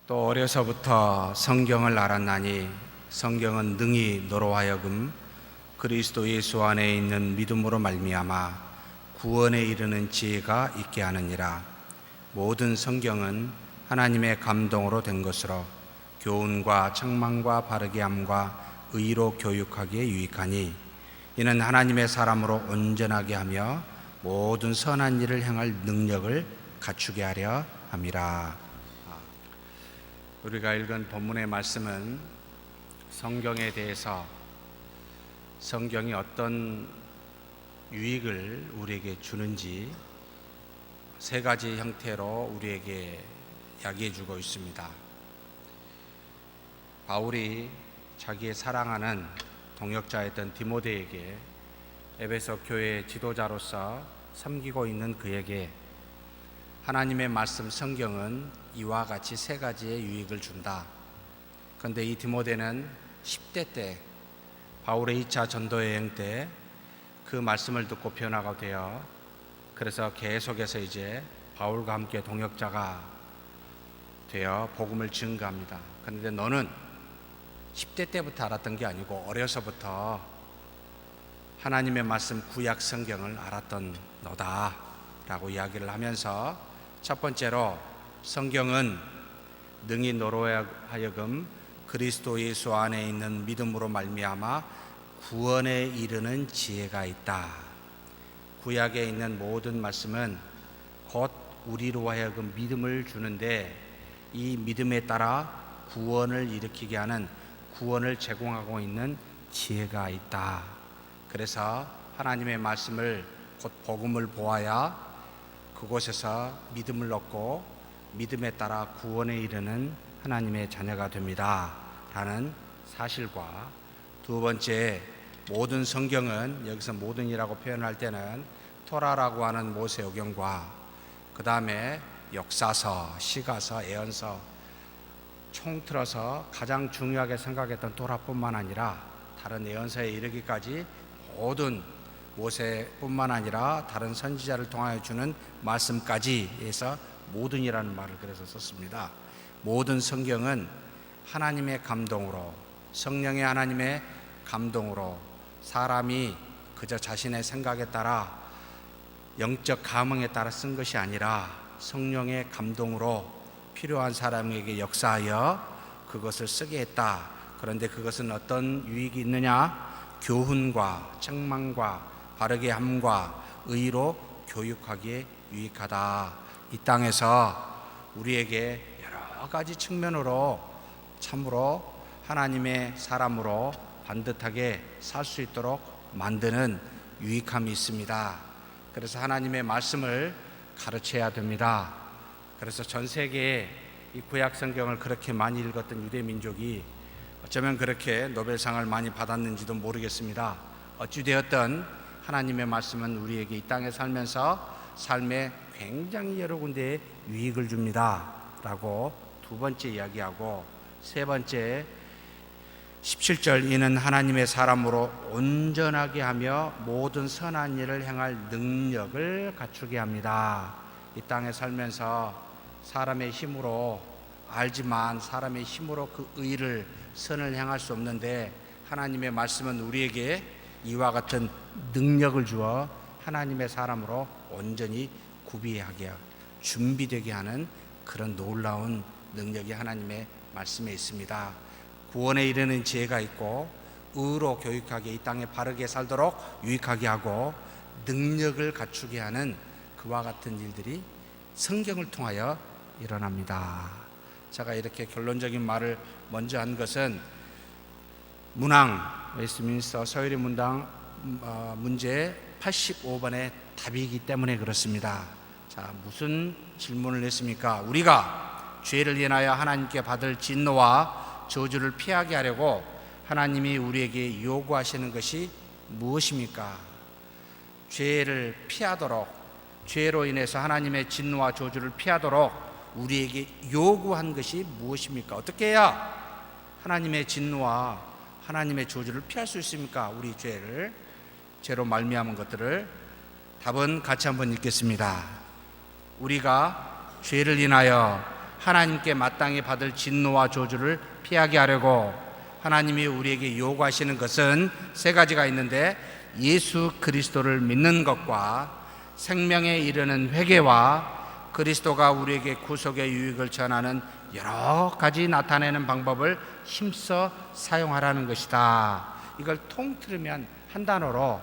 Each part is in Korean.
또 어려서부터 성경을 알았나니 성경은 능히 너로 하여금 그리스도 예수 안에 있는 믿음으로 말미암아 구원에 이르는 지혜가 있게 하느니라. 모든 성경은 하나님의 감동으로 된 것으로 교훈과 책망과 바르게 함과 의로 교육하기에 유익하니 이는 하나님의 사람으로 온전하게 하며 모든 선한 일을 행할 능력을 갖추게 하려 함이라. 우리가 읽은 본문의 말씀은 성경에 대해서 성경이 어떤 유익을 우리에게 주는지 세 가지 형태로 우리에게 이야기해 주고 있습니다. 바울이 자기의 사랑하는 동역자였던 디모데에게 에베소 교회 지도자로서 섬기고 있는 그에게 하나님의 말씀 성경은 이와 같이 세 가지의 유익을 준다. 그런데 이 디모데는 10대 때 바울의 2차 전도 여행 때 그 말씀을 듣고 변화가 되어 그래서 계속해서 이제 바울과 함께 동역자가 되어 복음을 증거합니다. 그런데 너는 10대 때부터 알았던 게 아니고 어려서부터 하나님의 말씀 구약 성경을 알았던 너다 라고 이야기를 하면서 첫 번째로 성경은 능히 너로 하여금 그리스도 예수 안에 있는 믿음으로 말미암아 구원에 이르는 지혜가 있다. 구약에 있는 모든 말씀은 곧 우리로 하여금 믿음을 주는데 이 믿음에 따라 구원을 일으키게 하는 구원을 제공하고 있는 지혜가 있다. 그래서 하나님의 말씀을 곧 복음을 보아야 그곳에서 믿음을 얻고 믿음에 따라 구원에 이르는 하나님의 자녀가 됩니다 라는 사실과, 두 번째, 모든 성경은 여기서 모든이라고 표현할 때는 토라라고 하는 모세오경과 그 다음에 역사서, 시가서, 예언서 총틀어서 가장 중요하게 생각했던 토라뿐만 아니라 다른 예언서에 이르기까지 모든 모세뿐만 아니라 다른 선지자를 통하여 주는 말씀까지 해서 모든이라는 말을 그래서 썼습니다. 모든 성경은 하나님의 감동으로, 성령의 하나님의 감동으로 사람이 그저 자신의 생각에 따라 영적 감흥에 따라 쓴 것이 아니라 성령의 감동으로 필요한 사람에게 역사하여 그것을 쓰게 했다. 그런데 그것은 어떤 유익이 있느냐? 교훈과 책망과 바르게 함과 의로 교육하기에 유익하다. 이 땅에서 우리에게 여러 가지 측면으로 참으로 하나님의 사람으로 반듯하게 살 수 있도록 만드는 유익함이 있습니다. 그래서 하나님의 말씀을 가르쳐야 됩니다. 그래서 전 세계에 이 구약 성경을 그렇게 많이 읽었던 유대 민족이 어쩌면 그렇게 노벨상을 많이 받았는지도 모르겠습니다. 어찌되었든 하나님의 말씀은 우리에게 이 땅에 살면서 삶에 굉장히 여러 군데에 유익을 줍니다 라고 두 번째 이야기하고, 세 번째 17절, 이는 하나님의 사람으로 온전하게 하며 모든 선한 일을 행할 능력을 갖추게 합니다. 이 땅에 살면서 사람의 힘으로 알지만 사람의 힘으로 그 의를 선을 행할 수 없는데 하나님의 말씀은 우리에게 이와 같은 능력을 주어 하나님의 사람으로 온전히 구비하게 준비되게 하는 그런 놀라운 능력이 하나님의 말씀에 있습니다. 구원에 이르는 지혜가 있고 의로 교육하게 이 땅에 바르게 살도록 유익하게 하고 능력을 갖추게 하는 그와 같은 일들이 성경을 통하여 일어납니다. 제가 이렇게 결론적인 말을 먼저 한 것은 문항, 웨스트민스터 서유리 문당 문제 85번의 답이기 때문에 그렇습니다. 자, 무슨 질문을 했습니까? 우리가 죄를 인하여 하나님께 받을 진노와 저주를 피하게 하려고 하나님이 우리에게 요구하시는 것이 무엇입니까? 죄를 피하도록, 죄로 인해서 하나님의 진노와 저주를 피하도록 우리에게 요구한 것이 무엇입니까? 어떻게 해야 하나님의 진노와 하나님의 저주를 피할 수 있습니까? 우리 죄로 말미암은 것들을. 답은 같이 한번 읽겠습니다. 우리가 죄를 인하여 하나님께 마땅히 받을 진노와 저주를 피하게 하려고 하나님이 우리에게 요구하시는 것은 세 가지가 있는데, 예수 그리스도를 믿는 것과 생명에 이르는 회개와 그리스도가 우리에게 구속의 유익을 전하는 여러 가지 나타내는 방법을 힘써 사용하라는 것이다. 이걸 통틀으면 한 단어로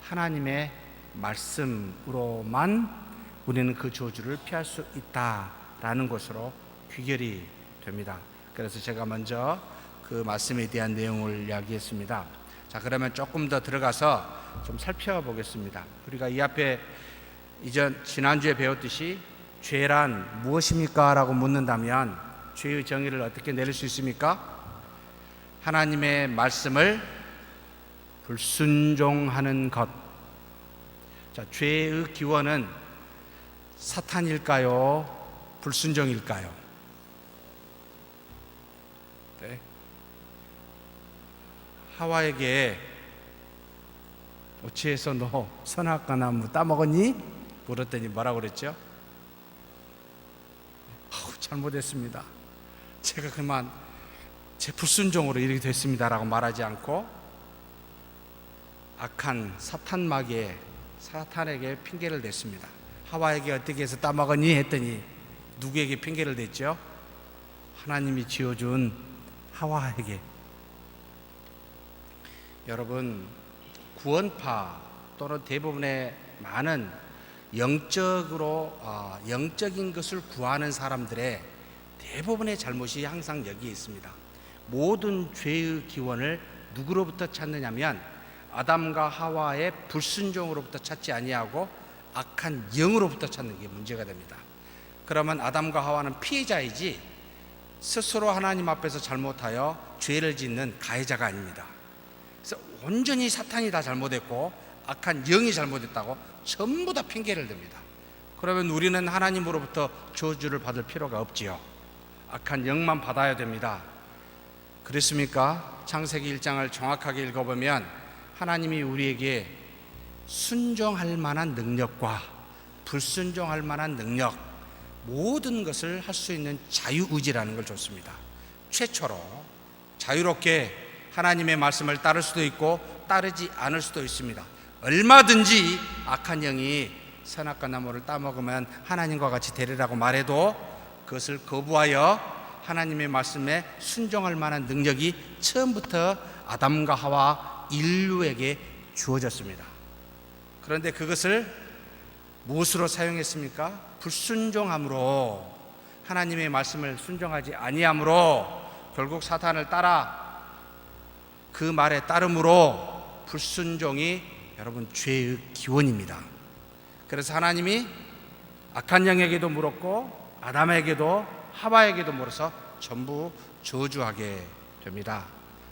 하나님의 말씀으로만 우리는 그 저주를 피할 수 있다라는 것으로 귀결이 됩니다. 그래서 제가 먼저 그 말씀에 대한 내용을 이야기했습니다. 자, 그러면 조금 더 들어가서 좀 살펴보겠습니다. 우리가 이 앞에 지난주에 배웠듯이 죄란 무엇입니까? 라고 묻는다면 죄의 정의를 어떻게 내릴 수 있습니까? 하나님의 말씀을 불순종하는 것. 자, 죄의 기원은 사탄일까요? 불순종일까요? 네. 하와에게 어찌해서 너 선악과 나무 따먹었니? 물었더니 뭐라고 그랬죠? 잘못했습니다. 제가 그만 제 불순종으로 이렇게 됐습니다라고 말하지 않고 악한 사탄에게 핑계를 댔습니다. 하와에게 어떻게 해서 따먹었니? 했더니 누구에게 핑계를 댔죠? 하나님이 지어준 하와에게. 여러분, 구원파 또는 대부분의 많은 영적인 것을 구하는 사람들의 대부분의 잘못이 항상 여기에 있습니다. 모든 죄의 기원을 누구로부터 찾느냐면 아담과 하와의 불순종으로부터 찾지 아니하고 악한 영으로부터 찾는 게 문제가 됩니다. 그러면 아담과 하와는 피해자이지 스스로 하나님 앞에서 잘못하여 죄를 짓는 가해자가 아닙니다. 그래서 온전히 사탄이 다 잘못했고 악한 영이 잘못했다고 전부 다 핑계를 댑니다. 그러면 우리는 하나님으로부터 저주를 받을 필요가 없지요. 악한 영만 받아야 됩니다. 그렇습니까? 창세기 1장을 정확하게 읽어보면 하나님이 우리에게 순종할 만한 능력과 불순종할 만한 능력, 모든 것을 할 수 있는 자유의지라는 걸 줬습니다. 최초로 자유롭게 하나님의 말씀을 따를 수도 있고 따르지 않을 수도 있습니다. 얼마든지 악한 영이 선악과 나무를 따먹으면 하나님과 같이 되리라고 말해도 그것을 거부하여 하나님의 말씀에 순종할 만한 능력이 처음부터 아담과 하와 인류에게 주어졌습니다. 그런데 그것을 무엇으로 사용했습니까? 불순종함으로, 하나님의 말씀을 순종하지 아니함으로, 결국 사탄을 따라 그 말에 따름으로 불순종이 여러분 죄의 기원입니다. 그래서 하나님이 악한 영에게도 물었고 아담에게도 하와에게도 물어서 전부 저주하게 됩니다.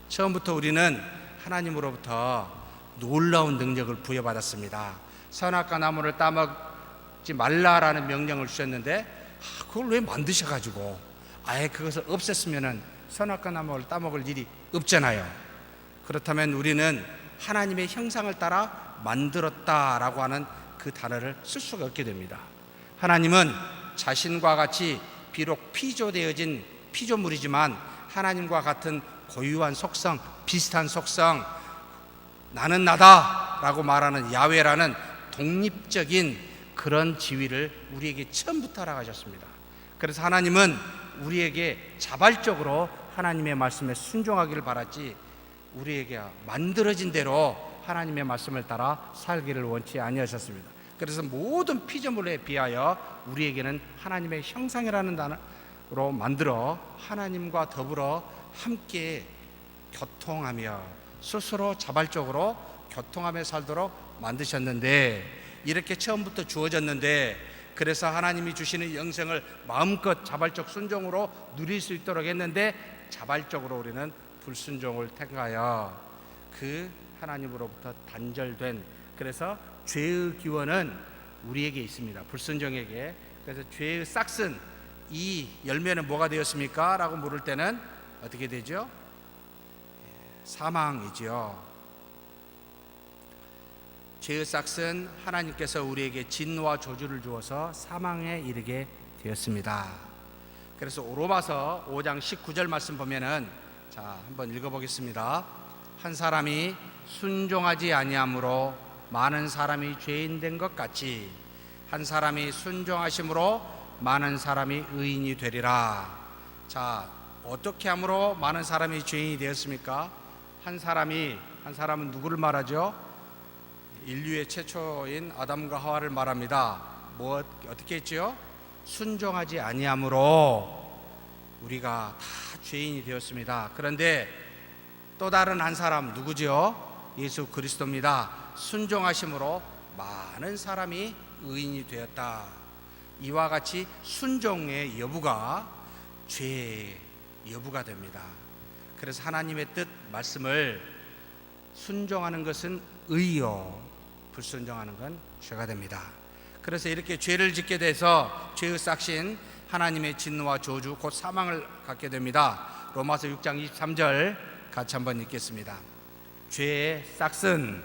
처음부터 우리는 하나님으로부터 놀라운 능력을 부여받았습니다. 선악과 나무를 따먹지 말라라는 명령을 주셨는데 그걸 왜 만드셔가지고 아예 그것을 없앴으면 선악과 나무를 따먹을 일이 없잖아요. 그렇다면 우리는 하나님의 형상을 따라 만들었다라고 하는 그 단어를 쓸 수가 없게 됩니다. 하나님은 자신과 같이 비록 피조되어진 피조물이지만 하나님과 같은 고유한 속성, 비슷한 속성, 나는 나다라고 말하는 야훼라는 독립적인 그런 지위를 우리에게 처음부터 허락하셨습니다. 그래서 하나님은 우리에게 자발적으로 하나님의 말씀에 순종하기를 바랐지 우리에게 만들어진 대로 하나님의 말씀을 따라 살기를 원치 아니하셨습니다. 그래서 모든 피조물에 비하여 우리에게는 하나님의 형상이라는 단어로 만들어 하나님과 더불어 함께 교통하며 스스로 자발적으로 교통하며 살도록 만드셨는데, 이렇게 처음부터 주어졌는데, 그래서 하나님이 주시는 영생을 마음껏 자발적 순종으로 누릴 수 있도록 했는데 자발적으로 우리는 불순종을 택하여 그 하나님으로부터 단절된, 그래서 죄의 기원은 우리에게 있습니다. 불순종에게. 그래서 죄의 싹슨, 이 열매는 뭐가 되었습니까? 라고 물을 때는 어떻게 되죠? 사망이죠. 죄의 싹슨, 하나님께서 우리에게 진노와 저주를 주어서 사망에 이르게 되었습니다. 그래서 로마서 5장 19절 말씀 보면은, 자, 한번 읽어보겠습니다. 한 사람이 순종하지 아니함으로 많은 사람이 죄인 된 것 같이 한 사람이 순종하심으로 많은 사람이 의인이 되리라. 자, 어떻게 함으로 많은 사람이 죄인이 되었습니까? 한 사람은 누구를 말하죠? 인류의 최초인 아담과 하와를 말합니다. 어떻게 했죠? 순종하지 아니함으로 우리가 다 죄인이 되었습니다. 그런데 또 다른 한 사람 누구죠? 예수 그리스도입니다. 순종하심으로 많은 사람이 의인이 되었다. 이와 같이 순종의 여부가 죄의 여부가 됩니다. 그래서 하나님의 뜻 말씀을 순종하는 것은 의요, 불순종하는 건 죄가 됩니다. 그래서 이렇게 죄를 짓게 돼서 죄의 싹신 하나님의 진노와 저주 곧 사망을 갖게 됩니다. 로마서 6장 23절 같이 한번 읽겠습니다. 죄의 싹은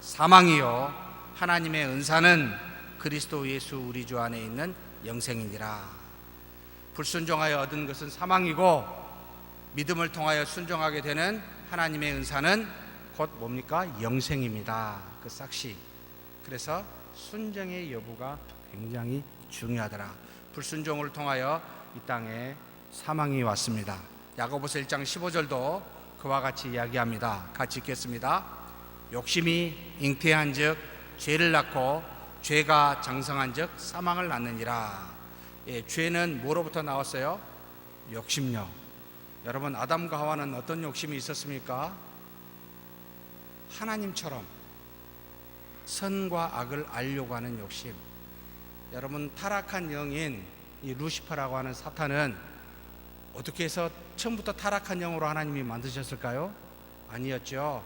사망이요 하나님의 은사는 그리스도 예수 우리 주 안에 있는 영생이니라. 불순종하여 얻은 것은 사망이고 믿음을 통하여 순종하게 되는 하나님의 은사는 곧 뭡니까? 영생입니다. 그 싹시. 그래서 순종의 여부가 굉장히 중요하더라. 불순종을 통하여 이 땅에 사망이 왔습니다. 야고보서 1장 15절도 그와 같이 이야기합니다. 같이 읽겠습니다. 욕심이 잉태한즉 죄를 낳고 죄가 장성한즉 사망을 낳느니라. 죄는 뭐로부터 나왔어요? 욕심요. 여러분, 아담과 하와는 어떤 욕심이 있었습니까? 하나님처럼 선과 악을 알려고 하는 욕심. 여러분, 타락한 영인 이 루시퍼라고 하는 사탄은 어떻게 해서 처음부터 타락한 영으로 하나님이 만드셨을까요? 아니었죠.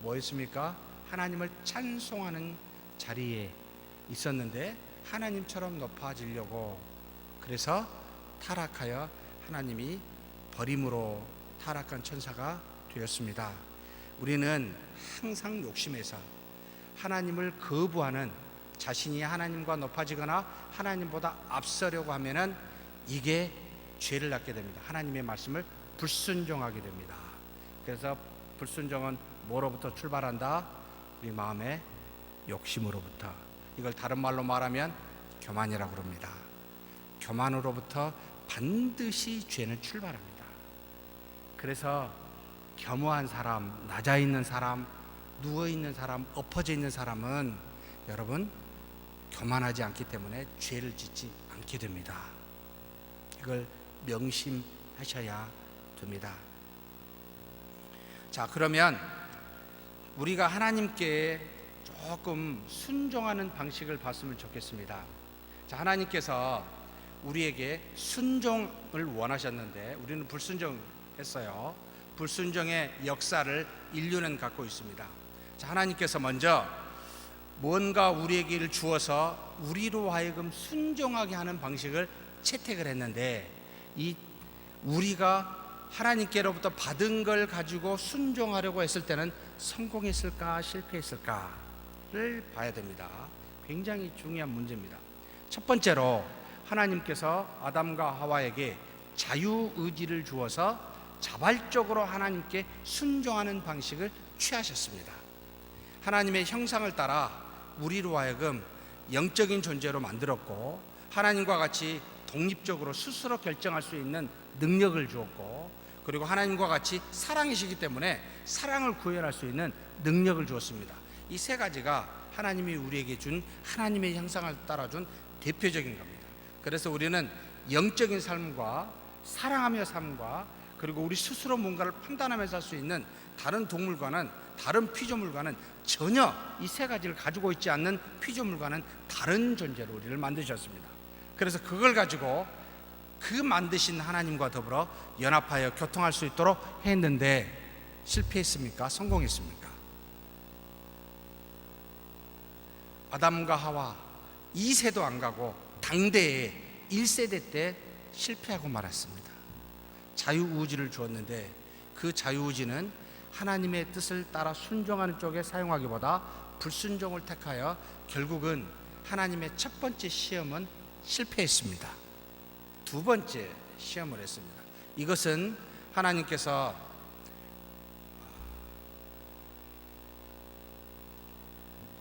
뭐였습니까? 하나님을 찬송하는 자리에 있었는데 하나님처럼 높아지려고, 그래서 타락하여 하나님이 버림으로 타락한 천사가 되었습니다. 우리는 항상 욕심에서 하나님을 거부하는, 자신이 하나님과 높아지거나 하나님보다 앞서려고 하면은 이게 죄를 낳게 됩니다. 하나님의 말씀을 불순종하게 됩니다. 그래서 불순종은 뭐로부터 출발한다? 우리 마음의 욕심으로부터. 이걸 다른 말로 말하면 교만이라고 합니다. 교만으로부터 반드시 죄는 출발합니다. 그래서 겸허한 사람, 낮아 있는 사람, 누워 있는 사람, 엎어져 있는 사람은 여러분 교만하지 않기 때문에 죄를 짓지 않게 됩니다. 이걸 명심하셔야 됩니다. 자, 그러면 우리가 하나님께 조금 순종하는 방식을 봤으면 좋겠습니다. 자, 하나님께서 우리에게 순종을 원하셨는데 우리는 불순종했어요. 불순종의 역사를 인류는 갖고 있습니다. 자, 하나님께서 먼저 뭔가 우리에게 를 주어서 우리로 하여금 순종하게 하는 방식을 채택을 했는데, 이 우리가 하나님께로부터 받은 걸 가지고 순종하려고 했을 때는 성공했을까 실패했을까를 봐야 됩니다. 굉장히 중요한 문제입니다. 첫 번째로 하나님께서 아담과 하와에게 자유의지를 주어서 자발적으로 하나님께 순종하는 방식을 취하셨습니다. 하나님의 형상을 따라 우리로 하여금 영적인 존재로 만들었고, 하나님과 같이 독립적으로 스스로 결정할 수 있는 능력을 주었고, 그리고 하나님과 같이 사랑이시기 때문에 사랑을 구현할 수 있는 능력을 주었습니다. 이 세 가지가 하나님이 우리에게 준 하나님의 형상을 따라준 대표적인 겁니다. 그래서 우리는 영적인 삶과 사랑하며 삶과 그리고 우리 스스로 뭔가를 판단하면서 할 수 있는 다른 동물과는, 다른 피조물과는 전혀 이 세 가지를 가지고 있지 않는 피조물과는 다른 존재로 우리를 만드셨습니다. 그래서 그걸 가지고 그 만드신 하나님과 더불어 연합하여 교통할 수 있도록 했는데 실패했습니까? 성공했습니까? 아담과 하와 2세도 안 가고 당대에 1세대 때 실패하고 말았습니다. 자유의지를 주었는데 그 자유의지는 하나님의 뜻을 따라 순종하는 쪽에 사용하기보다 불순종을 택하여 결국은 하나님의 첫 번째 시험은 실패했습니다. 두 번째 시험을 했습니다. 이것은 하나님께서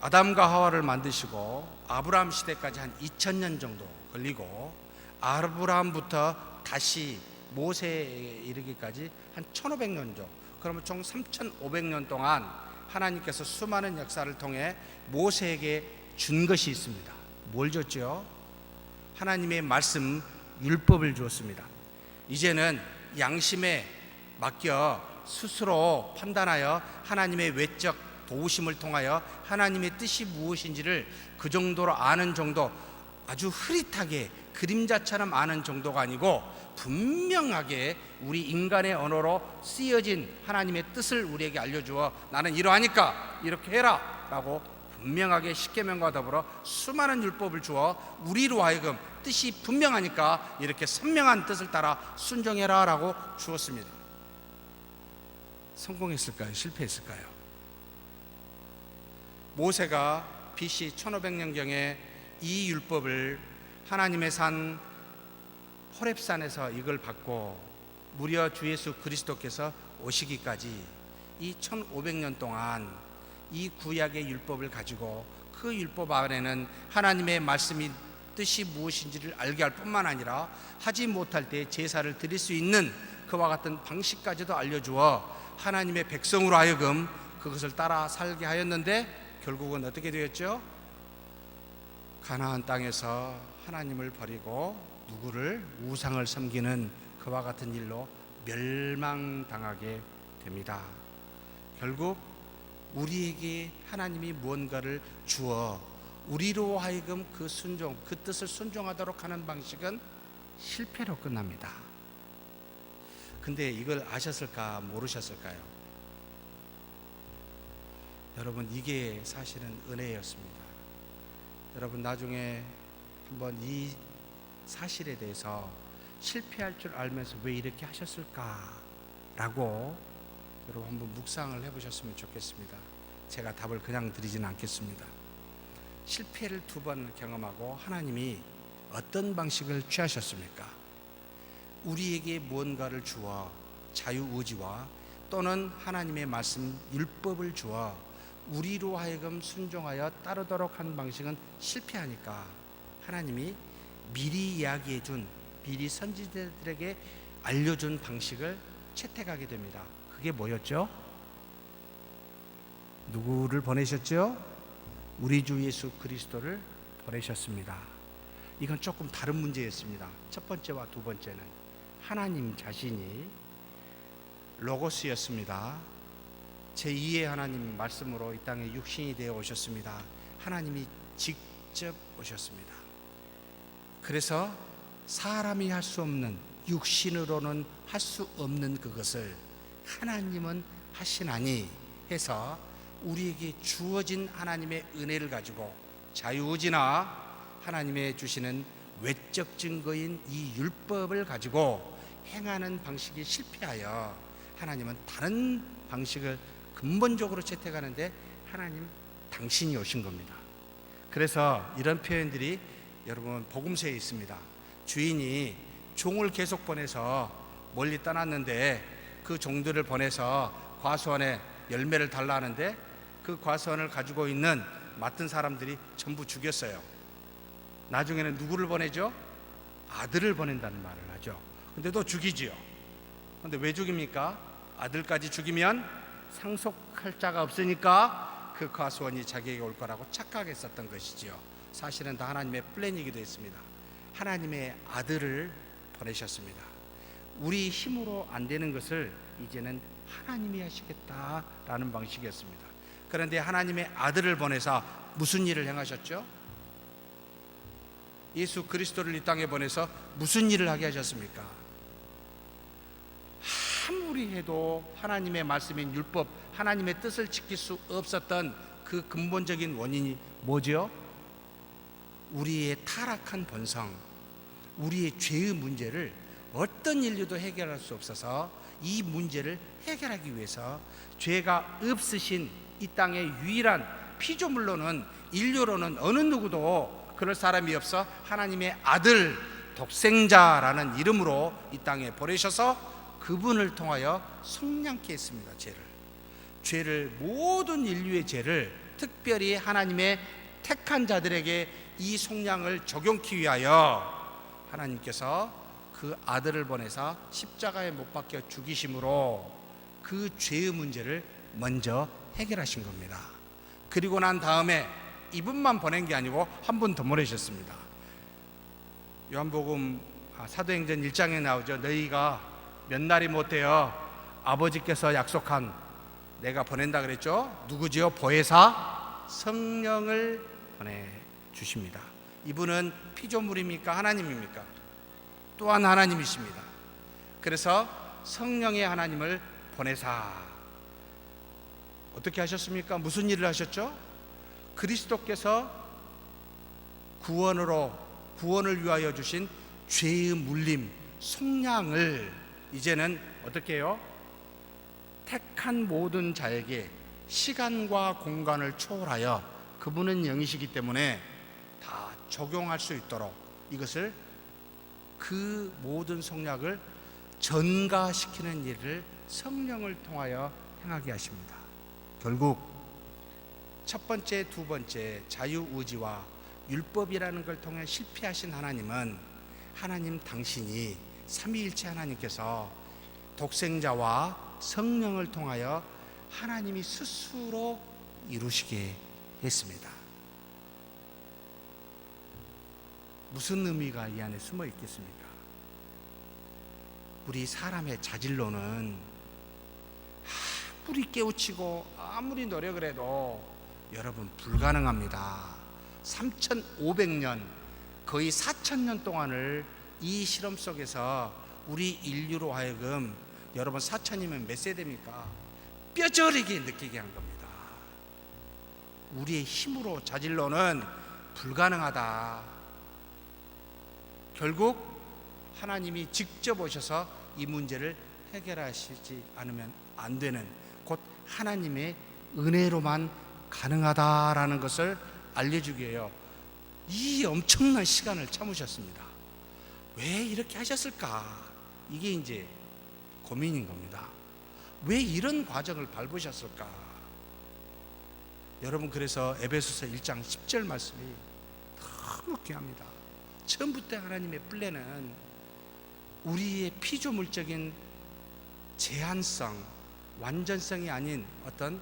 아담과 하와를 만드시고 아브라함 시대까지 한 2000년 정도 걸리고 아브라함부터 다시 모세에 이르기까지 한 1500년 정도, 그러면 총 3500년 동안 하나님께서 수많은 역사를 통해 모세에게 준 것이 있습니다. 뭘 줬죠? 하나님의 말씀, 율법을 주었습니다. 이제는 양심에 맡겨 스스로 판단하여 하나님의 외적 도우심을 통하여 하나님의 뜻이 무엇인지를 그 정도로 아는 정도, 아주 흐릿하게 그림자처럼 아는 정도가 아니고 분명하게 우리 인간의 언어로 쓰여진 하나님의 뜻을 우리에게 알려주어 나는 이러하니까 이렇게 해라 라고 분명하게 십계명과 더불어 수많은 율법을 주어 우리로 하여금 뜻이 분명하니까 이렇게 선명한 뜻을 따라 순종해라 라고 주었습니다. 성공했을까요? 실패했을까요? 모세가 BC 1500년경에 이 율법을 하나님의 산 호렙산에서 이걸 받고 무려 주 예수 그리스도께서 오시기까지 이 1500년 동안 이 구약의 율법을 가지고 그 율법 안에는 하나님의 말씀이 뜻이 무엇인지를 알게 할 뿐만 아니라 하지 못할 때 제사를 드릴 수 있는 그와 같은 방식까지도 알려주어 하나님의 백성으로 하여금 그것을 따라 살게 하였는데 결국은 어떻게 되었죠? 가나안 땅에서 하나님을 버리고 누구를 우상을 섬기는 그와 같은 일로 멸망당하게 됩니다. 결국 우리에게 하나님이 무언가를 주어 우리로 하여금 그 순종, 그 뜻을 순종하도록 하는 방식은 실패로 끝납니다. 근데 이걸 아셨을까 모르셨을까요? 여러분, 이게 사실은 은혜였습니다. 여러분, 나중에 한번 이 사실에 대해서 실패할 줄 알면서 왜 이렇게 하셨을까라고 여러분 한번 묵상을 해보셨으면 좋겠습니다. 제가 답을 그냥 드리지는 않겠습니다. 실패를 두 번 경험하고 하나님이 어떤 방식을 취하셨습니까? 우리에게 무언가를 주어 자유의지와 또는 하나님의 말씀 율법을 주어 우리로 하여금 순종하여 따르도록 한 방식은 실패하니까 하나님이 미리 이야기해준, 미리 선지자들에게 알려준 방식을 채택하게 됩니다. 그게 뭐였죠? 누구를 보내셨죠? 우리 주 예수 그리스도를 보내셨습니다. 이건 조금 다른 문제였습니다. 첫 번째와 두 번째는 하나님 자신이 로고스였습니다. 제2의 하나님 말씀으로 이 땅에 육신이 되어 오셨습니다. 하나님이 직접 오셨습니다. 그래서 사람이 할 수 없는, 육신으로는 할 수 없는 그것을 하나님은 하시나니 해서 우리에게 주어진 하나님의 은혜를 가지고 자유의지나 하나님의 주시는 외적 증거인 이 율법을 가지고 행하는 방식이 실패하여 하나님은 다른 방식을 근본적으로 채택하는데 하나님 당신이 오신 겁니다. 그래서 이런 표현들이 여러분 복음서에 있습니다. 주인이 종을 계속 보내서 멀리 떠났는데 그 종들을 보내서 과수원에 열매를 달라 하는데 그 과수원을 가지고 있는 맡은 사람들이 전부 죽였어요. 나중에는 누구를 보내죠? 아들을 보낸다는 말을 하죠. 근데 또 죽이지요. 근데 왜 죽입니까? 아들까지 죽이면 상속할 자가 없으니까 그 과수원이 자기에게 올 거라고 착각했었던 것이지요. 사실은 다 하나님의 플랜이기도 했습니다. 하나님의 아들을 보내셨습니다. 우리 힘으로 안 되는 것을 이제는 하나님이 하시겠다라는 방식이었습니다. 그런데 하나님의 아들을 보내사 무슨 일을 행하셨죠? 예수 그리스도를 이 땅에 보내서 무슨 일을 하게 하셨습니까? 아무리 해도 하나님의 말씀인 율법, 하나님의 뜻을 지킬 수 없었던 그 근본적인 원인이 뭐죠? 우리의 타락한 본성, 우리의 죄의 문제를 어떤 인류도 해결할 수 없어서 이 문제를 해결하기 위해서 죄가 없으신 이 땅의 유일한 피조물로는, 인류로는 어느 누구도 그럴 사람이 없어 하나님의 아들 독생자라는 이름으로 이 땅에 보내셔서 그분을 통하여 속량케 했습니다. 죄를 모든 인류의 죄를 특별히 하나님의 택한 자들에게 이 속량을 적용케 위하여 하나님께서 그 아들을 보내사 십자가에 못 박혀 죽이심으로 그 죄의 문제를 먼저 해결하신 겁니다. 그리고 난 다음에 이분만 보낸 게 아니고 한 분 더 보내셨습니다. 요한복음 사도행전 1장에 나오죠. 너희가 몇 날이 못 되어 아버지께서 약속한 내가 보낸다 그랬죠. 누구지요? 보혜사 성령을 보내주십니다. 이분은 피조물입니까? 하나님입니까? 또한 하나님이십니다. 그래서 성령의 하나님을 보내사 어떻게 하셨습니까? 무슨 일을 하셨죠? 그리스도께서 구원을 위하여 주신 죄의 물림, 속량을 이제는 어떻게 해요? 택한 모든 자에게 시간과 공간을 초월하여 그분은 영이시기 때문에 다 적용할 수 있도록 이것을 그 모든 속량을 전가시키는 일을 성령을 통하여 행하게 하십니다. 결국 첫 번째, 두 번째 자유의지와 율법이라는 걸 통해 실패하신 하나님은 하나님 당신이 삼위일체 하나님께서 독생자와 성령을 통하여 하나님이 스스로 이루시게 했습니다. 무슨 의미가 이 안에 숨어 있겠습니까? 우리 사람의 자질로는 아무리 깨우치고 아무리 노력을 해도 여러분 불가능합니다. 3,500년 거의 4,000년 동안을 이 실험 속에서 우리 인류로 하여금 여러분 4,000이면 몇 세대입니까? 뼈저리게 느끼게 한 겁니다. 우리의 힘으로 자질로는 불가능하다. 결국 하나님이 직접 오셔서 이 문제를 해결하시지 않으면 안 되는 곧 하나님의 은혜로만 가능하다라는 것을 알려주기 위해요. 이 엄청난 시간을 참으셨습니다. 왜 이렇게 하셨을까? 이게 이제 고민인 겁니다. 왜 이런 과정을 밟으셨을까? 여러분, 그래서 에베소서 1장 10절 말씀이 너무 귀합니다. 처음부터 하나님의 플랜은 우리의 피조물적인 제한성, 완전성이 아닌 어떤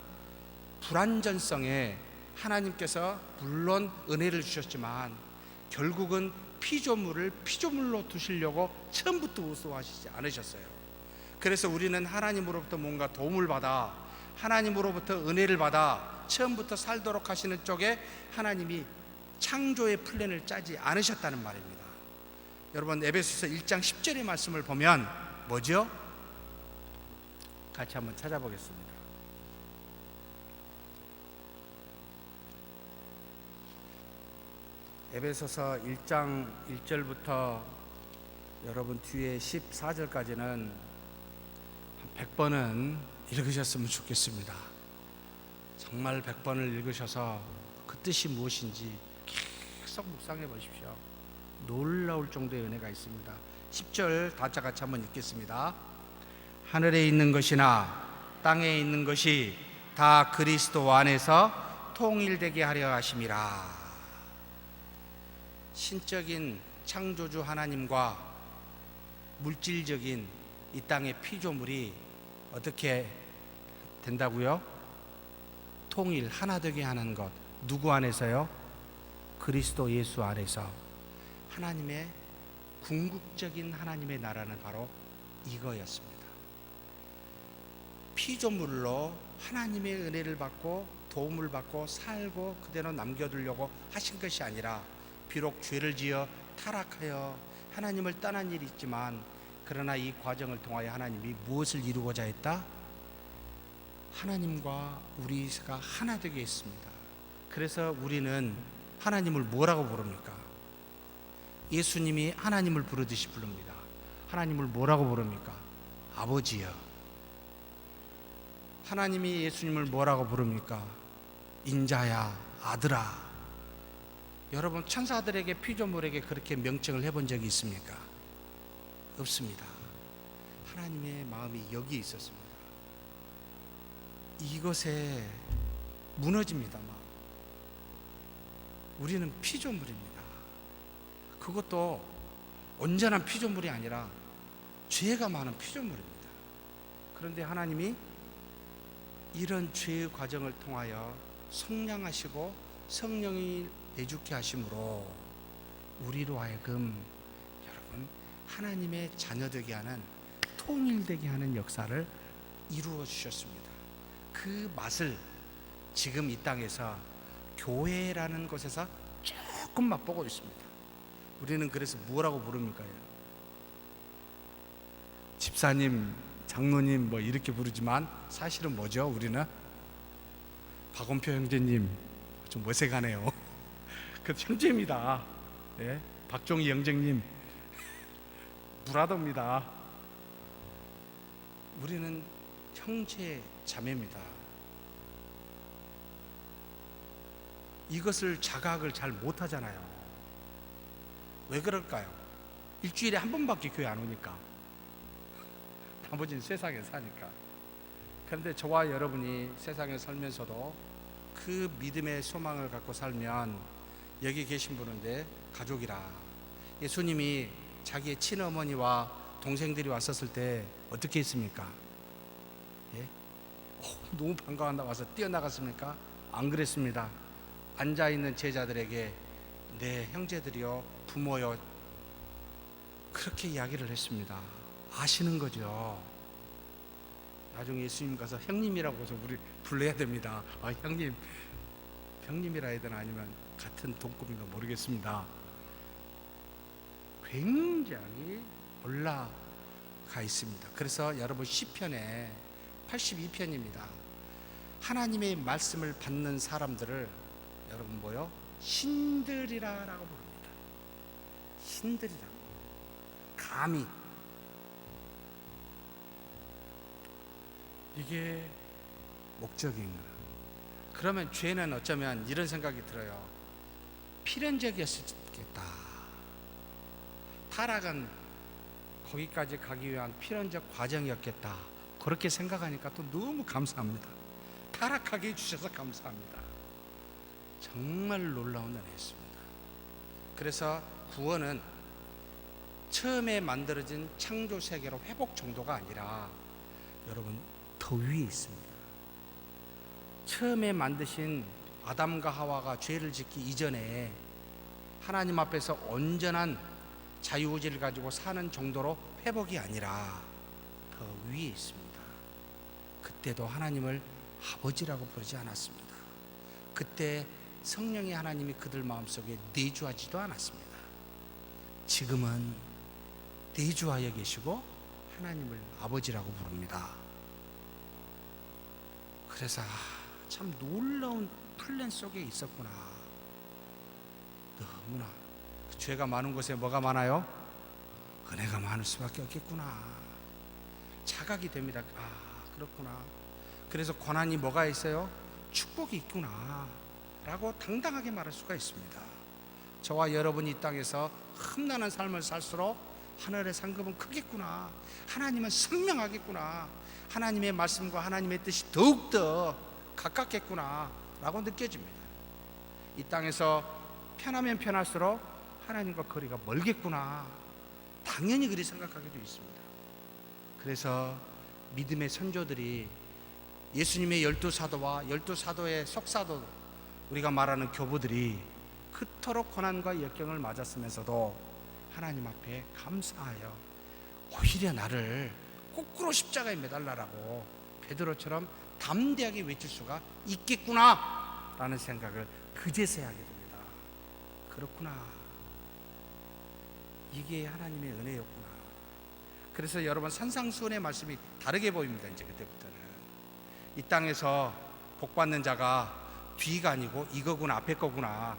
불완전성에 하나님께서 물론 은혜를 주셨지만 결국은 피조물을 피조물로 두시려고 처음부터 우스워하시지 않으셨어요. 그래서 우리는 하나님으로부터 뭔가 도움을 받아 하나님으로부터 은혜를 받아 처음부터 살도록 하시는 쪽에 하나님이 창조의 플랜을 짜지 않으셨다는 말입니다. 여러분, 에베소서 1장 10절의 말씀을 보면 뭐죠? 같이 한번 찾아보겠습니다. 에베소서 1장 1절부터 여러분 뒤에 14절까지는 100번은 읽으셨으면 좋겠습니다. 정말 100번을 읽으셔서 그 뜻이 무엇인지 계속 묵상해 보십시오. 놀라울 정도의 은혜가 있습니다. 10절 다 같이 한번 읽겠습니다. 하늘에 있는 것이나 땅에 있는 것이 다 그리스도 안에서 통일되게 하려 하심이라. 신적인 창조주 하나님과 물질적인 이 땅의 피조물이 어떻게 된다고요? 통일, 하나 되게 하는 것. 누구 안에서요? 그리스도 예수 안에서. 하나님의 궁극적인 하나님의 나라는 바로 이거였습니다. 피조물로 하나님의 은혜를 받고 도움을 받고 살고 그대로 남겨두려고 하신 것이 아니라 비록 죄를 지어 타락하여 하나님을 떠난 일이 있지만 그러나 이 과정을 통하여 하나님이 무엇을 이루고자 했다? 하나님과 우리가 하나 되게 했습니다. 그래서 우리는 하나님을 뭐라고 부릅니까? 예수님이 하나님을 부르듯이 부릅니다. 하나님을 뭐라고 부릅니까? 아버지여. 하나님이 예수님을 뭐라고 부릅니까? 인자야, 아들아. 여러분 천사들에게 피조물에게 그렇게 명령을 해본 적이 있습니까? 없습니다. 하나님의 마음이 여기에 있었습니다. 이것에 무너집니다만 우리는 피조물입니다. 그것도 온전한 피조물이 아니라 죄가 많은 피조물입니다. 그런데 하나님이 이런 죄의 과정을 통하여 성량하시고 성령이 내주게 하심으로 우리로 하여금 여러분 하나님의 자녀되게 하는, 통일되게 하는 역사를 이루어 주셨습니다. 그 맛을 지금 이 땅에서 교회라는 곳에서 조금 맛보고 있습니다. 우리는 그래서 뭐라고 부릅니까? 집사님, 장로님 뭐 이렇게 부르지만 사실은 뭐죠? 우리는 박원표 형제님, 좀 어색하네요. 그 형제입니다. 예? 박종희 형제님, 브라더입니다. 우리는 형제 자매입니다. 이것을 자각을 잘 못하잖아요. 왜 그럴까요? 일주일에 한 번밖에 교회 안 오니까. 나머지는 세상에 사니까. 그런데 저와 여러분이 세상에 살면서도 그 믿음의 소망을 갖고 살면, 여기 계신 분인데 가족이라, 예수님이 자기의 친어머니와 동생들이 왔었을 때 어떻게 했습니까? 예? 너무 반가워한다 와서 뛰어나갔습니까? 안 그랬습니다. 앉아있는 제자들에게 내 형제들이요, 부모요, 그렇게 이야기를 했습니다. 아시는 거죠. 나중에 예수님 가서 형님이라고 해서 우리 불러야 됩니다. 형님, 형님이라 해야 되나 아니면 같은 동급인가 모르겠습니다. 굉장히 올라가 있습니다. 그래서 여러분 시편에 82편입니다. 하나님의 말씀을 받는 사람들을 여러분 뭐요? 신들이라고 부릅니다. 신들이라고. 감히. 이게 목적인가? 그러면 죄는 어쩌면 이런 생각이 들어요. 필연적이었겠다. 타락은 거기까지 가기 위한 필연적 과정이었겠다. 그렇게 생각하니까 또 너무 감사합니다. 타락하게 해주셔서 감사합니다. 정말 놀라운 은혜였습니다. 그래서 구원은 처음에 만들어진 창조 세계로 회복 정도가 아니라 여러분 더 위에 있습니다. 처음에 만드신 아담과 하와가 죄를 짓기 이전에 하나님 앞에서 온전한 자유의지를 가지고 사는 정도로 회복이 아니라 더 위에 있습니다. 그때도 하나님을 아버지라고 부르지 않았습니다. 그때 성령의 하나님이 그들 마음속에 내주하지도 않았습니다. 지금은 내주하여 계시고 하나님을 아버지라고 부릅니다. 그래서 참 놀라운 플랜 속에 있었구나. 너무나 죄가 많은 곳에 뭐가 많아요? 은혜가 많을 수밖에 없겠구나. 자각이 됩니다. 그렇구나. 그래서 고난이 뭐가 있어요? 축복이 있구나 라고 당당하게 말할 수가 있습니다. 저와 여러분이 이 땅에서 흠나는 삶을 살수록 하늘의 상급은 크겠구나, 하나님은 선명하겠구나, 하나님의 말씀과 하나님의 뜻이 더욱더 가깝겠구나 라고 느껴집니다. 이 땅에서 편하면 편할수록 하나님과 거리가 멀겠구나, 당연히 그리 생각하게 되어 있습니다. 그래서 믿음의 선조들이, 예수님의 12사도와 12사도의 속사도, 우리가 말하는 교부들이 그토록 고난과 역경을 맞았으면서도 하나님 앞에 감사하여 오히려 나를 거꾸로 십자가에 매달라라고 베드로처럼 담대하게 외칠 수가 있겠구나 라는 생각을 그제서야 하게 됩니다. 그렇구나, 이게 하나님의 은혜였구나. 그래서 여러분 산상수훈의 말씀이 다르게 보입니다. 이제 그때부터는 이 땅에서 복받는 자가 뒤가 아니고 이거구나, 앞에 거구나.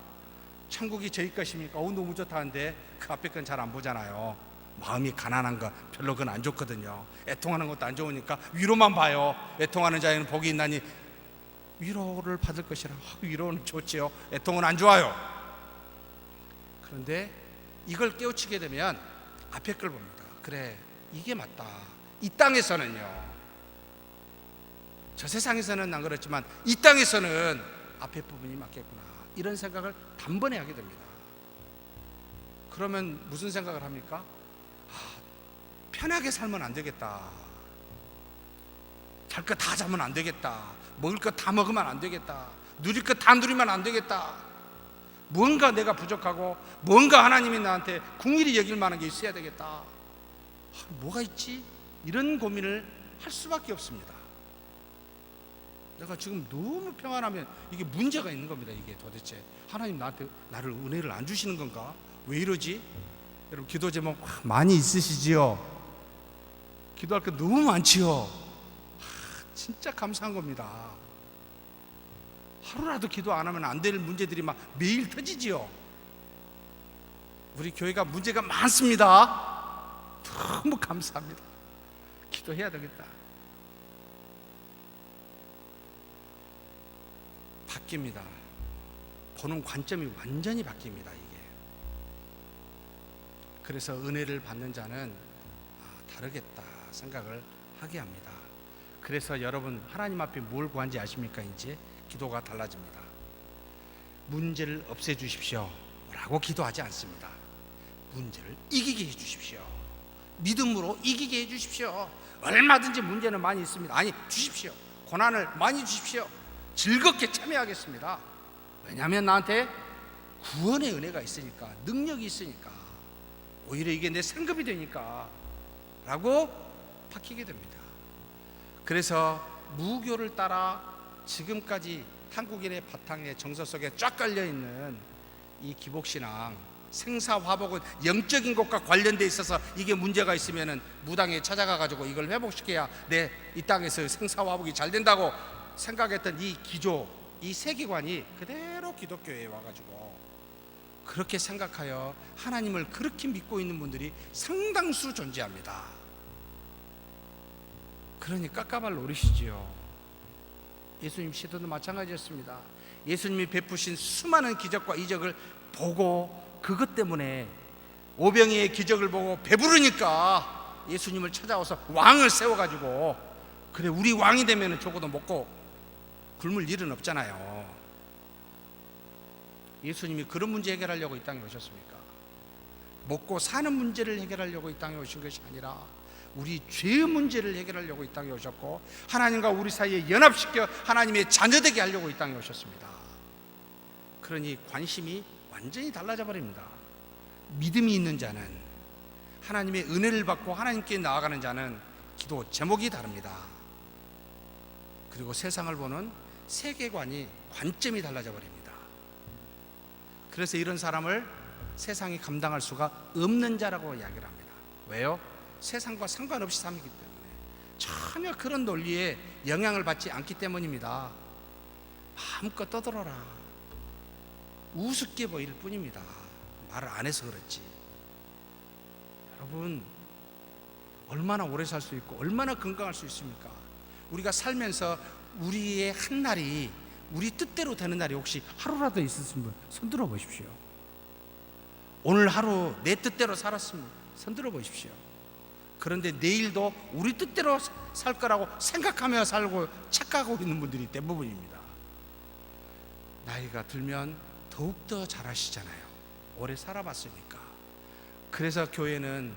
천국이 저희 것입니까? 너무 좋다는데 그 앞에 건 잘 안 보잖아요. 마음이 가난한 거 별로 그건 안 좋거든요. 애통하는 것도 안 좋으니까 위로만 봐요. 애통하는 자에는 복이 있나니 위로를 받을 것이라. 위로는 좋지요. 애통은 안 좋아요. 그런데 이걸 깨우치게 되면 앞에 걸 봅니다. 그래, 이게 맞다. 이 땅에서는요, 저 세상에서는 안 그렇지만 이 땅에서는 앞에 부분이 맞겠구나, 이런 생각을 단번에 하게 됩니다. 그러면 무슨 생각을 합니까? 편하게 살면 안 되겠다, 잘 것 다 자면 안 되겠다, 먹을 것 다 먹으면 안 되겠다, 누릴 것 다 누리면 안 되겠다, 뭔가 내가 부족하고 뭔가 하나님이 나한테 궁일이 여길 만한 게 있어야 되겠다, 뭐가 있지? 이런 고민을 할 수밖에 없습니다. 내가 지금 너무 평안하면 이게 문제가 있는 겁니다. 이게 도대체 하나님 나한테 나를 은혜를 안 주시는 건가? 왜 이러지? 여러분, 기도 제목 많이 있으시지요? 기도할 거 너무 많지요? 진짜 감사한 겁니다. 하루라도 기도 안 하면 안 될 문제들이 막 매일 터지지요. 우리 교회가 문제가 많습니다. 너무 감사합니다. 기도해야 되겠다. 바뀝니다. 보는 관점이 완전히 바뀝니다. 이게. 그래서 은혜를 받는 자는 다르겠다 생각을 하게 합니다. 그래서 여러분, 하나님 앞에 뭘 구한지 아십니까? 이제 기도가 달라집니다. 문제를 없애주십시오 라고 기도하지 않습니다. 문제를 이기게 해주십시오. 믿음으로 이기게 해주십시오. 얼마든지 문제는 많이 있습니다. 아니, 주십시오. 고난을 많이 주십시오. 즐겁게 참여하겠습니다. 왜냐하면 나한테 구원의 은혜가 있으니까, 능력이 있으니까, 오히려 이게 내 상급이 되니까 라고 바뀌게 됩니다. 그래서 무교를 따라 지금까지 한국인의 바탕에 정서 속에 쫙 깔려있는 이 기복신앙, 생사화복은 영적인 것과 관련돼 있어서 이게 문제가 있으면 무당에 찾아가 가지고 이걸 회복시켜야 내 이 땅에서 생사화복이 잘 된다고 생각했던 이 기조, 이 세계관이 그대로 기독교에 와가지고 그렇게 생각하여 하나님을 그렇게 믿고 있는 분들이 상당수 존재합니다. 그러니 깝깝할 노릇이지요. 예수님 시대도 마찬가지였습니다. 예수님이 베푸신 수많은 기적과 이적을 보고 그것 때문에 오병이의 기적을 보고 배부르니까 예수님을 찾아와서 왕을 세워가지고, 그래 우리 왕이 되면 적어도 먹고 굶을 일은 없잖아요. 예수님이 그런 문제 해결하려고 이 땅에 오셨습니까? 먹고 사는 문제를 해결하려고 이 땅에 오신 것이 아니라 우리 죄의 문제를 해결하려고 이 땅에 오셨고, 하나님과 우리 사이에 연합시켜 하나님의 자녀되게 하려고 이 땅에 오셨습니다. 그러니 관심이 완전히 달라져 버립니다. 믿음이 있는 자는, 하나님의 은혜를 받고 하나님께 나아가는 자는 기도 제목이 다릅니다. 그리고 세상을 보는 세계관이, 관점이 달라져 버립니다. 그래서 이런 사람을 세상이 감당할 수가 없는 자라고 이야기를 합니다. 왜요? 세상과 상관없이 살기 때문에, 전혀 그런 논리에 영향을 받지 않기 때문입니다. 마음껏 떠들어라, 우습게 보일 뿐입니다. 말을 안 해서 그렇지. 여러분, 얼마나 오래 살 수 있고 얼마나 건강할 수 있습니까? 우리가 살면서 우리의 한 날이 우리 뜻대로 되는 날이 혹시 하루라도 있으신 분 손 들어 보십시오. 오늘 하루 내 뜻대로 살았으면 손 들어 보십시오. 그런데 내일도 우리 뜻대로 살 거라고 생각하며 살고 착각하고 있는 분들이 대부분입니다. 나이가 들면 더욱더 잘하시잖아요. 오래 살아봤으니까. 그래서 교회는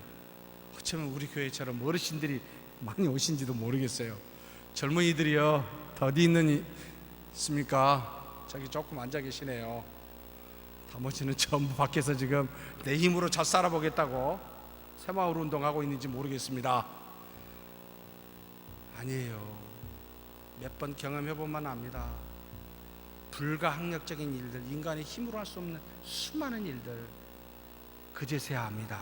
어쩌면 우리 교회처럼 어르신들이 많이 오신지도 모르겠어요. 젊은이들이요, 더디 있습니까? 저기 조금 앉아 계시네요. 나머지는 전부 밖에서 지금 내 힘으로 잘 살아보겠다고 새마을 운동하고 있는지 모르겠습니다. 아니에요. 몇 번 경험해보면 압니다. 불가항력적인 일들, 인간의 힘으로 할 수 없는 수많은 일들, 그제서야 합니다.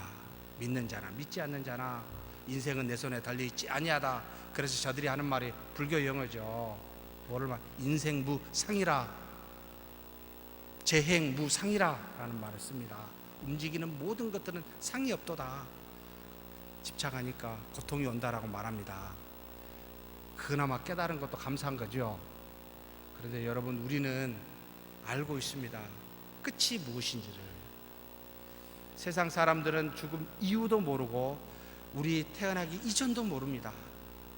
믿는 자나 믿지 않는 자나 인생은 내 손에 달려있지 아니하다. 그래서 저들이 하는 말이 불교 용어죠. 뭐를 말? 인생무상이라, 재행무상이라 라는 말을 씁니다. 움직이는 모든 것들은 상이 없도다. 집착하니까 고통이 온다라고 말합니다. 그나마 깨달은 것도 감사한 거죠. 그런데 여러분, 우리는 알고 있습니다. 끝이 무엇인지를. 세상 사람들은 죽음 이유도 모르고 우리 태어나기 이전도 모릅니다.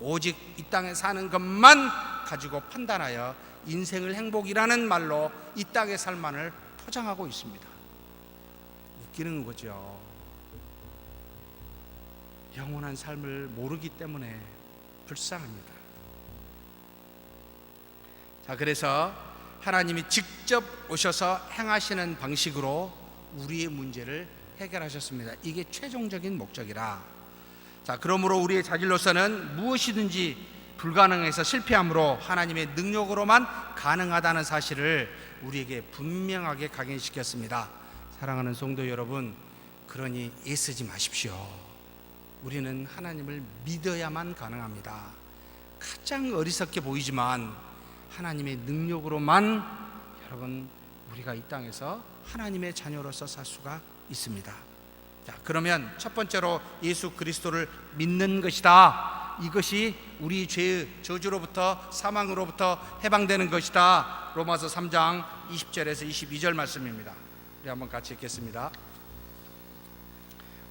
오직 이 땅에 사는 것만 가지고 판단하여 인생을 행복이라는 말로 이 땅의 삶만을 포장하고 있습니다. 웃기는 거죠. 영원한 삶을 모르기 때문에 불쌍합니다. 자, 그래서 하나님이 직접 오셔서 행하시는 방식으로 우리의 문제를 해결하셨습니다. 이게 최종적인 목적이라. 자, 그러므로 우리의 자질로서는 무엇이든지 불가능해서 실패함으로 하나님의 능력으로만 가능하다는 사실을 우리에게 분명하게 각인시켰습니다. 사랑하는 성도 여러분, 그러니 애쓰지 마십시오. 우리는 하나님을 믿어야만 가능합니다. 가장 어리석게 보이지만 하나님의 능력으로만 여러분 우리가 이 땅에서 하나님의 자녀로서 살 수가 있습니다. 자, 그러면 첫 번째로 예수 그리스도를 믿는 것이다. 이것이 우리 죄의 저주로부터 사망으로부터 해방되는 것이다. 로마서 3장 20절에서 22절 말씀입니다. 우리 한번 같이 읽겠습니다.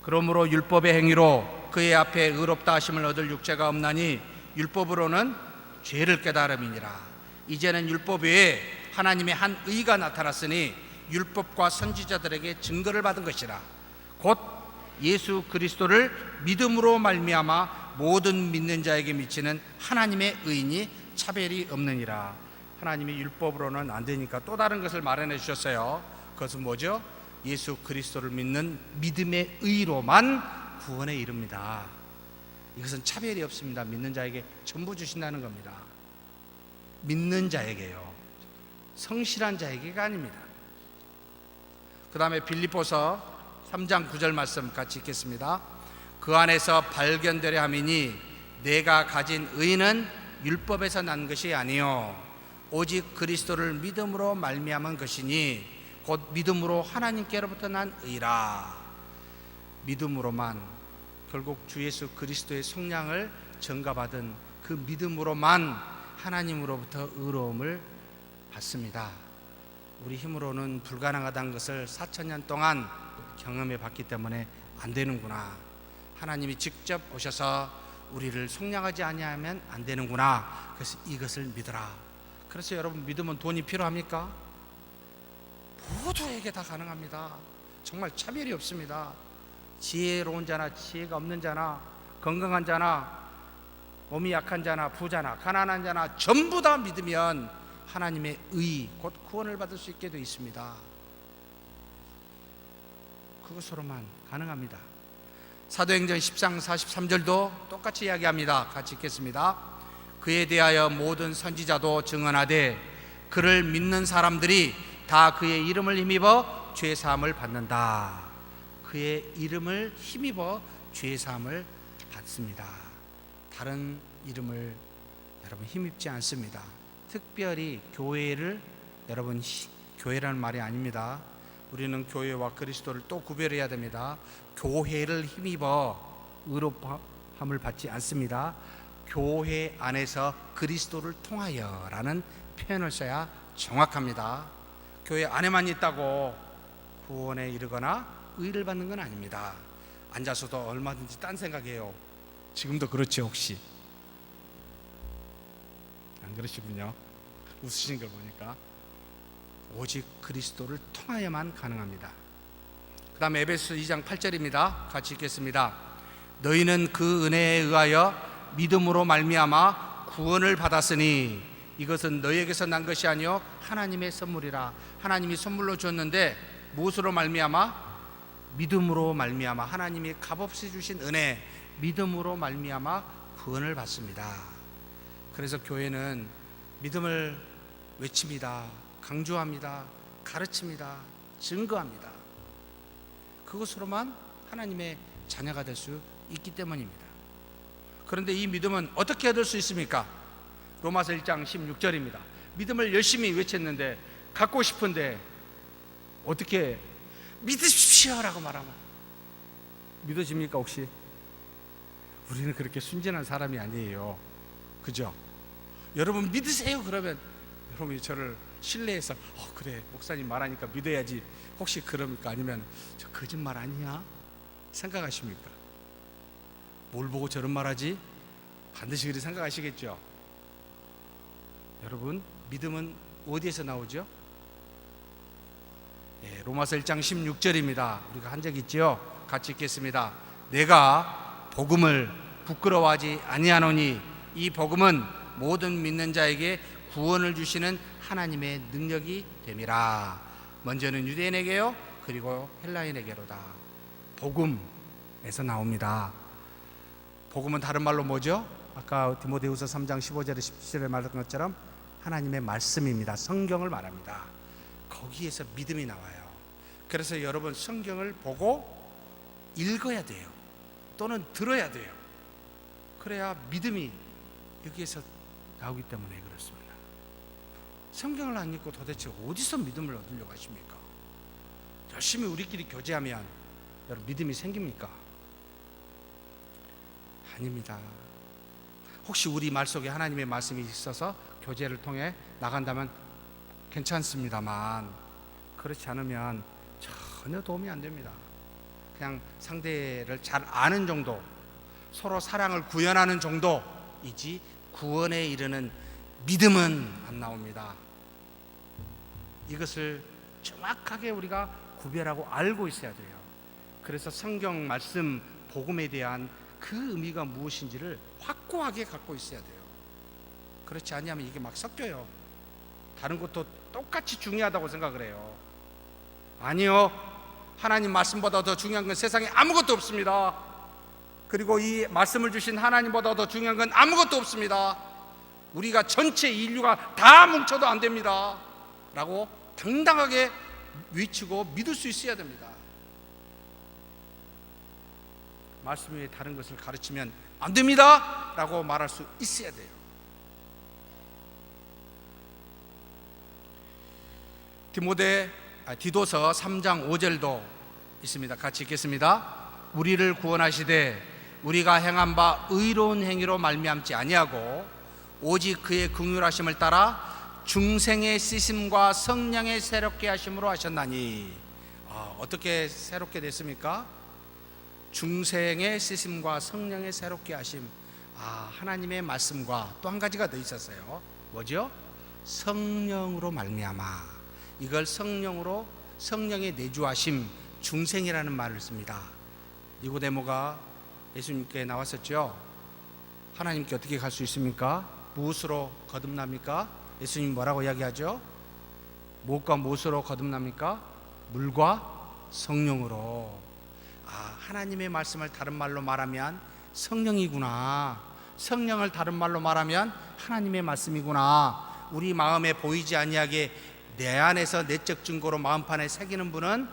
그러므로 율법의 행위로 그의 앞에 의롭다 하심을 얻을 육체가 없나니 율법으로는 죄를 깨달음이니라. 이제는 율법 외에 하나님의 한 의가 나타났으니 율법과 선지자들에게 증거를 받은 것이라. 곧 예수 그리스도를 믿음으로 말미암아 모든 믿는 자에게 미치는 하나님의 의인이 차별이 없느니라. 하나님이 율법으로는 안 되니까 또 다른 것을 마련해 주셨어요. 그것은 뭐죠? 예수 그리스도를 믿는 믿음의 의로만 구원에 이릅니다. 이것은 차별이 없습니다. 믿는 자에게 전부 주신다는 겁니다. 믿는 자에게요. 성실한 자에게가 아닙니다. 그 다음에 빌립보서 3장 9절 말씀 같이 읽겠습니다. 그 안에서 발견되려 함이니 내가 가진 의는 율법에서 난 것이 아니요 오직 그리스도를 믿음으로 말미암은 것이니 곧 믿음으로 하나님께로부터 난 의라. 믿음으로만, 결국 주 예수 그리스도의 속량을 전가받은 그 믿음으로만 하나님으로부터 의로움을 받습니다. 우리 힘으로는 불가능하다는 것을 4,000년 동안 경험해 봤기 때문에 안 되는구나. 하나님이 직접 오셔서 우리를 속량하지 아니하면 안 되는구나. 그래서 이것을 믿어라. 그래서 여러분, 믿음은 돈이 필요합니까? 모두에게 다 가능합니다. 정말 차별이 없습니다. 지혜로운 자나 지혜가 없는 자나 건강한 자나 몸이 약한 자나 부자나 가난한 자나 전부 다 믿으면 하나님의 의, 곧 구원을 받을 수 있게 되어 있습니다. 그것으로만 가능합니다. 사도행전 10장 43절도 똑같이 이야기합니다. 같이 읽겠습니다. 그에 대하여 모든 선지자도 증언하되 그를 믿는 사람들이 다 그의 이름을 힘입어 죄 사함을 받는다. 그의 이름을 힘입어 죄 사함을 받습니다. 다른 이름을 여러분 힘입지 않습니다. 특별히 교회를, 여러분 교회라는 말이 아닙니다. 우리는 교회와 그리스도를 또 구별해야 됩니다. 교회를 힘입어 의롭함을 받지 않습니다. 교회 안에서 그리스도를 통하여 라는 표현을 써야 정확합니다. 교회 안에만 있다고 구원에 이르거나 의를 받는 건 아닙니다. 앉아서도 얼마든지 딴 생각해요. 지금도 그렇죠? 혹시 안 그러시군요. 웃으신 걸 보니까. 오직 그리스도를 통하여만 가능합니다. 그 다음에 에베소 2장 8절입니다. 같이 읽겠습니다. 너희는 그 은혜에 의하여 믿음으로 말미암아 구원을 받았으니 이것은 너희에게서 난 것이 아니요 하나님의 선물이라. 하나님이 선물로 줬는데 무엇으로 말미암아? 믿음으로 말미암아 하나님이 값없이 주신 은혜, 믿음으로 말미암아 구원을 받습니다. 그래서 교회는 믿음을 외칩니다. 강조합니다. 가르칩니다. 증거합니다. 그것으로만 하나님의 자녀가 될 수 있기 때문입니다. 그런데 이 믿음은 어떻게 얻을 수 있습니까? 로마서 1장 16절입니다. 믿음을 열심히 외쳤는데 갖고 싶은데 어떻게 믿으십시오 라고 말하면 믿어집니까 혹시? 우리는 그렇게 순진한 사람이 아니에요. 그죠? 여러분 믿으세요 그러면 여러분이 저를 신뢰해서 그래 목사님 말하니까 믿어야지 혹시 그럽니까? 아니면 저 거짓말 아니야? 생각하십니까? 뭘 보고 저런 말하지? 반드시 그렇게 생각하시겠죠? 여러분, 믿음은 어디에서 나오죠? 로마서 1장 16절입니다. 우리가 한 적 있죠? 같이 읽겠습니다. 내가 복음을 부끄러워하지 아니하노니 이 복음은 모든 믿는 자에게 구원을 주시는 하나님의 능력이 됨이라. 먼저는 유대인에게요, 그리고 헬라인에게로다. 복음에서 나옵니다. 복음은 다른 말로 뭐죠? 아까 디모데후서 3장 15절에 17절에 말했던 것처럼 하나님의 말씀입니다. 성경을 말합니다. 거기에서 믿음이 나와요. 그래서 여러분 성경을 보고 읽어야 돼요. 또는 들어야 돼요. 그래야 믿음이 여기에서 나오기 때문에 그렇습니다. 성경을 안 읽고 도대체 어디서 믿음을 얻으려고 하십니까? 열심히 우리끼리 교제하면 여러분 믿음이 생깁니까? 아닙니다. 혹시 우리 말 속에 하나님의 말씀이 있어서 교제를 통해 나간다면 괜찮습니다만 그렇지 않으면 전혀 도움이 안 됩니다. 그냥 상대를 잘 아는 정도, 서로 사랑을 구현하는 정도이지 구원에 이르는 믿음은 안 나옵니다. 이것을 정확하게 우리가 구별하고 알고 있어야 돼요. 그래서 성경 말씀 복음에 대한 그 의미가 무엇인지를 확고하게 갖고 있어야 돼요. 그렇지 않으면 이게 막 섞여요. 다른 것도 똑같이 중요하다고 생각을 해요. 아니요, 하나님 말씀보다 더 중요한 건 세상에 아무것도 없습니다. 그리고 이 말씀을 주신 하나님보다 더 중요한 건 아무것도 없습니다. 우리가 전체 인류가 다 뭉쳐도 안 됩니다 라고 당당하게 외치고 믿을 수 있어야 됩니다. 말씀 외에 다른 것을 가르치면 안 됩니다 라고 말할 수 있어야 돼요. 디도서 3장 5절도 있습니다. 같이 읽겠습니다. 우리를 구원하시되 우리가 행한 바 의로운 행위로 말미암지 아니하고 오직 그의 긍휼하심을 따라 중생의 씻음과 성령의 새롭게 하심으로 하셨나니. 어떻게 새롭게 됐습니까? 중생의 씻음과 성령의 새롭게 하심. 하나님의 말씀과 또 한 가지가 더 있었어요. 뭐죠? 성령으로 말미암아. 이걸 성령의 내주하심, 중생이라는 말을 씁니다. 니고데모가 예수님께 나왔었죠. 하나님께 어떻게 갈 수 있습니까? 무엇으로 거듭납니까? 예수님 뭐라고 이야기하죠? 무엇과 무엇으로 거듭납니까? 물과 성령으로. 하나님의 말씀을 다른 말로 말하면 성령이구나. 성령을 다른 말로 말하면 하나님의 말씀이구나. 우리 마음에 보이지 아니하게 내 안에서 내적 증거로 마음판에 새기는 분은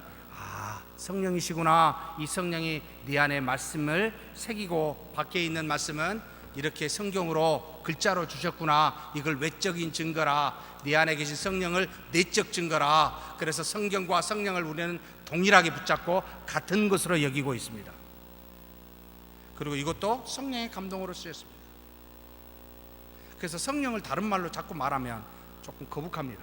성령이시구나. 이 성령이 네 안에 말씀을 새기고 밖에 있는 말씀은 이렇게 성경으로 글자로 주셨구나. 이걸 외적인 증거라. 네 안에 계신 성령을 내적 증거라. 그래서 성경과 성령을 우리는 동일하게 붙잡고 같은 것으로 여기고 있습니다. 그리고 이것도 성령의 감동으로 쓰였습니다. 그래서 성령을 다른 말로 자꾸 말하면 조금 거북합니다.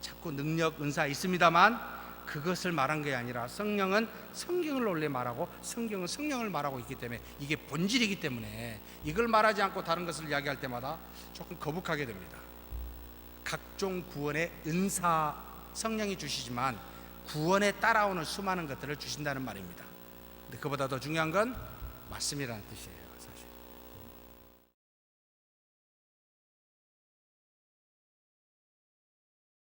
자꾸 능력, 은사 있습니다만 그것을 말한 게 아니라 성령은 성경을 원래 말하고 성경은 성령을 말하고 있기 때문에 이게 본질이기 때문에 이걸 말하지 않고 다른 것을 이야기할 때마다 조금 거북하게 됩니다. 각종 구원의 은사 성령이 주시지만 구원에 따라오는 수많은 것들을 주신다는 말입니다. 근데 그보다 더 중요한 건 말씀이라는 뜻이에요.